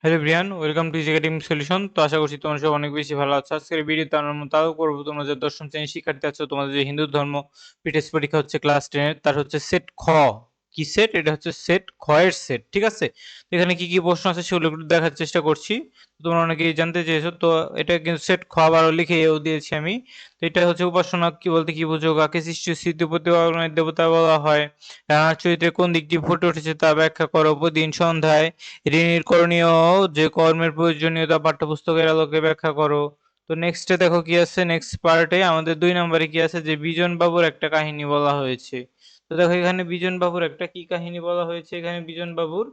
Hello Brian, welcome to educating solution. তো আশা করছি তোমরা সব অনেক বেশি ভালো আছো। আজকের ভিডিওতে আমরা তাও করবো, তোমরা যে দশম শ্রেণীর শিক্ষার্থী আছো, তোমাদের যে হিন্দু ধর্ম টেস্ট পরীক্ষা হচ্ছে ক্লাস 10 তার হচ্ছে সেট খ। কি সেট? এটা হচ্ছে সেট খ এর সেট, ঠিক আছে? তো এখানে কি কি প্রশ্ন আছে সেগুলো একটু দেখার চেষ্টা করছি। তোমরা অনেকেই জানতে চেয়েছো, তো এটা কিন্তু সেট খ আবারও লিখেও দিয়েছি আমি। তো এটা হচ্ছে উপাসনা কি বলতে কি বুঝো, কাকে সৃষ্টি স্থিতিপতি দেবতা বলা হয়, রানার চরিত্রে কোন দিকটি ফুটে উঠেছে তা ব্যাখ্যা করো, প্রতিদিন সন্ধ্যায় ঋণীর করণীয় যে কর্মের প্রয়োজনীয়তা পাঠ্যপুস্তকের আলোকে ব্যাখ্যা করো। তো নেক্সটে দেখো কি আছে, নেক্সট পার্টে আমাদের 2 নম্বরে কি আছে, যে বিজন বাবুর একটা কাহিনী বলা হয়েছে। তো দেখো এখানে বিজন বাবুর একটা কি কাহিনী বলা হয়েছে এখানে বিজন বাবুর।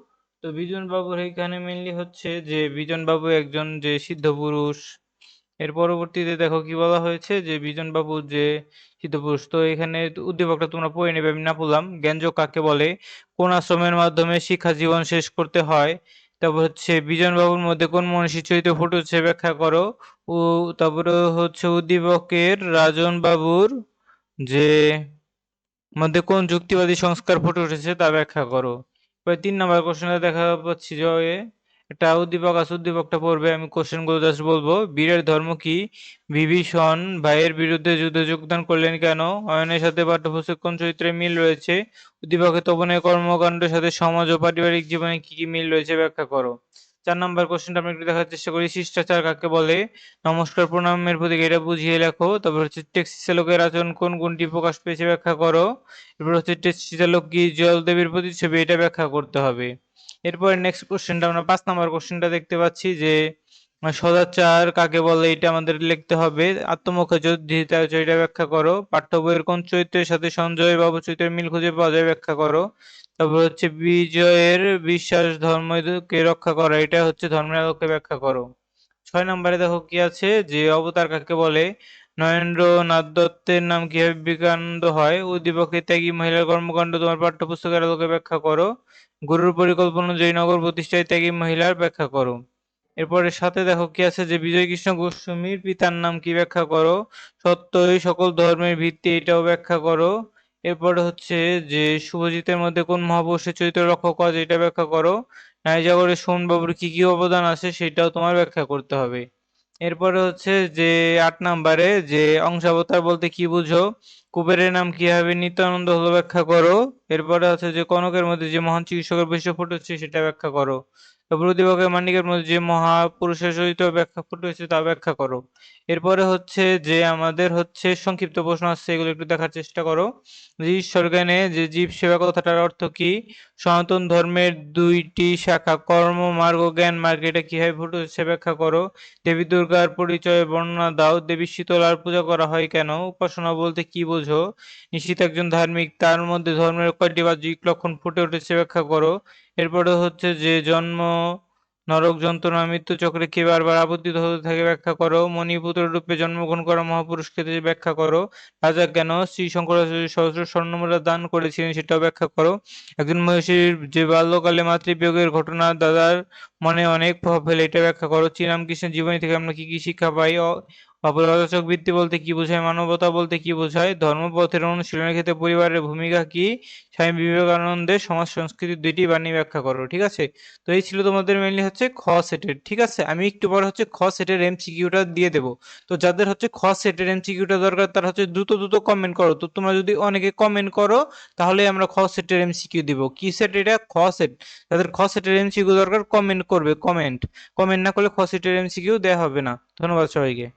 তো বিজন বাবুর এখানে মেইনলি হচ্ছে যে বিজন বাবু একজন যে সিদ্ধ পুরুষ। এর পরবর্তীতে দেখো কি বলা হয়েছে, যে বিজন বাবু যে সিদ্ধপুরুষ। তো এখানে উদ্দীপকটা তোমরা পড়ে নেবে, আমি না পড়লাম। জ্ঞানযোগ কাকে বলে, কোন আশ্রমের মাধ্যমে শিক্ষা জীবন শেষ করতে হয়, তারপর হচ্ছে বিজন বাবুর মধ্যে কোন মনীষী চরিত্র ফুটে উঠছে ব্যাখ্যা করো। ও তারপরে হচ্ছে উদ্দীপকের রাজন বাবুর যে মধ্যে কোন যুক্তিবাদী সংস্কার ফুটে উঠেছে তা ব্যাখ্যা করো। এবার 3 নাম্বার কোশ্চেনে দেখা পাচ্ছি যে একটা উদ্দীপক আছে, উদ্দীপকটা পড়বে, আমি কোশ্চেনগুলো জাস্ট বলবো। বীরের ধর্ম কি, বিভীষণ ভাইয়ের বিরুদ্ধে যুদ্ধে যোগদান করলেন কেন, অয়নের সাথে পাঠ্যপুস্তক কোন চরিত্রে মিল রয়েছে, উদ্দীপকে তপনের কর্মকাণ্ডের সাথে সমাজ ও পারিবারিক জীবনে কি কি মিল রয়েছে ব্যাখ্যা করো। 4 নাম্বার কোশ্চেনটা আমরা একটু দেখার চেষ্টা করি। শিষ্টাচার কাকে বলে, নমস্কার প্রণামের প্রতীক, এটা বুঝিয়ে লেখো। তারপর হচ্ছে ট্যাক্সি চালকের আচরণ কোন গুণটি প্রকাশ পেয়েছে ব্যাখ্যা করো। এরপর হচ্ছে ট্যাক্সি চালক কি জলদেবীর প্রতিচ্ছবি, এটা ব্যাখ্যা করতে হবে। এরপরে নেক্সট কোশ্চেনটা আমরা 5 নাম্বার কোশ্চেনটা দেখতে পাচ্ছি যে সদাচার কাকে বলে, এটা আমাদের লিখতে হবে। আত্মমুখে যোদ্ধিতা এটা ব্যাখ্যা করো। পাঠ্য বইয়ের কোন চরিত্রের সাথে সঞ্জয় বাবু চরিত্রের মিল খুঁজে পাওয়া যায় ব্যাখ্যা করো। তারপর হচ্ছে বিজয়ের বিশ্বাস ধর্মকে রক্ষা করা, এটা হচ্ছে ধর্মের আলোকে ব্যাখ্যা করো। 6 নম্বরে দেখো কি আছে, যে অবতার কাকে বলে, নরেন্দ্রনাথ দত্তের নাম কিভাবে বিবেকানন্দ হয়, উদ্দীপকে ত্যাগী মহিলার কর্মকাণ্ড তোমার পাঠ্যপুস্তকের আলোকে ব্যাখ্যা করো। গুরুর পরিকল্পনা অনুযায়ী নগর প্রতিষ্ঠায় ত্যাগী মহিলার ব্যাখ্যা করো। এরপরে সাথে দেখো কি আছে, যে বিজয় কৃষ্ণ গোস্বামীর পিতার নাম কি ব্যাখ্যা করো। সত্যই সকল ধর্মের ভিত্তি, এটাও ব্যাখ্যা করো। এরপরে হচ্ছে যে শুভজিতের মধ্যে কোন মহাপুরুষের চরিত্র লক্ষ্য করা যায়, এটা ব্যাখ্যা করো। নাইজাগরে সোমবাবুর কি কি অবদান আছে সেটাও তোমার ব্যাখ্যা করতে হবে। এরপরে হচ্ছে যে 8 নাম্বারে, যে অংশাবতার বলতে কি বুঝো, কুবেরের নাম কিভাবে নিত্যানন্দ হলো ব্যাখ্যা করো। এরপরে হচ্ছে যে কনকের মধ্যে যে মহান চিকিৎসকের বৈশিষ্ট্য ফুটেছে সেটা ব্যাখ্যা করো। তারপর উদ্দীপকের মান্ডিকের মধ্যে যে মহাপুরুষের চরিত্র ব্যাখ্যা ফুটেছে তা ব্যাখ্যা করো। এরপরে হচ্ছে যে আমাদের হচ্ছে সংক্ষিপ্ত প্রশ্ন আসছে, এগুলো একটু দেখার চেষ্টা করো। যে ঈশ্বর জ্ঞানে যে জীব সেবা কথাটার অর্থ কি, সনাতন ধর্মের 2টি শাখা কর্ম মার্গ ও জ্ঞান মার্গ, এটা কিভাবে ফুটেছে ব্যাখ্যা করো। দেবী দুর্গার পরিচয় বর্ণনা দাও। দেবী শীতলার পূজা করা হয় কেন, উপাসনা বলতে কি বোঝো, নিশ্চিত একজন ধার্মিক, তার মধ্যে ধর্মের কয়টি বাহ্যিক লক্ষণ ফুটে উঠেছে ব্যাখ্যা করো। এরপরে হচ্ছে যে জন্ম নরক যন্ত্রণা মৃত্যু চক্রে কে বারবার আপতিত হতে থাকে ব্যাখ্যা করো। মণিপুত্র রূপে জন্মগ্রহণ করা মহাপুরুষকে ব্যাখ্যা করো। রাজা কেন শ্রী শঙ্করাচার্য সহস্র স্বর্ণমুদ্রা দান করেছিলেন সেটাও ব্যাখ্যা করো। একজন মহিষীর যে বাল্যকালে মাতৃবিয়োগের ঘটনা দাদার মনে অনেক প্রভাব ফেলে, এটা ব্যাখ্যা করো। শ্রীরামকৃষ্ণের জীবনী থেকে আমরা কি কি শিক্ষা পাই, অপরাধক বৃত্তি বলতে কি বোঝায়, মানবতা বলতে কি বোঝায়, ধর্মপথের অনুশীলনের ক্ষেত্রে পরিবারের ভূমিকা কি, স্বামী বিবেকানন্দের সমাজ সংস্কৃতির 2টি বাণী ব্যাখ্যা করো। ঠিক আছে? তো এই ছিল তোমাদের মেইনলি হচ্ছে খ সেটের। ঠিক আছে, আমি একটু পরে হচ্ছে খ সেটের এমসিকিউটা দিয়ে দেবো। তো যাদের হচ্ছে খ সেটের এমসিকিউটা দরকার তারা হচ্ছে দ্রুত দ্রুত কমেন্ট করো। তো তোমরা যদি অনেকে কমেন্ট করো তাহলে আমরা খ সেটের এমসিকিউ দিব। কি সেট এটা? খ সেট। যাদের খ সেটের এমসিকিউ দরকার কমেন্ট করবে, কমেন্ট। কমেন্ট না করলে খ সেটের এমসিকিউ দেওয়া হবে না। ধন্যবাদ সবাইকে।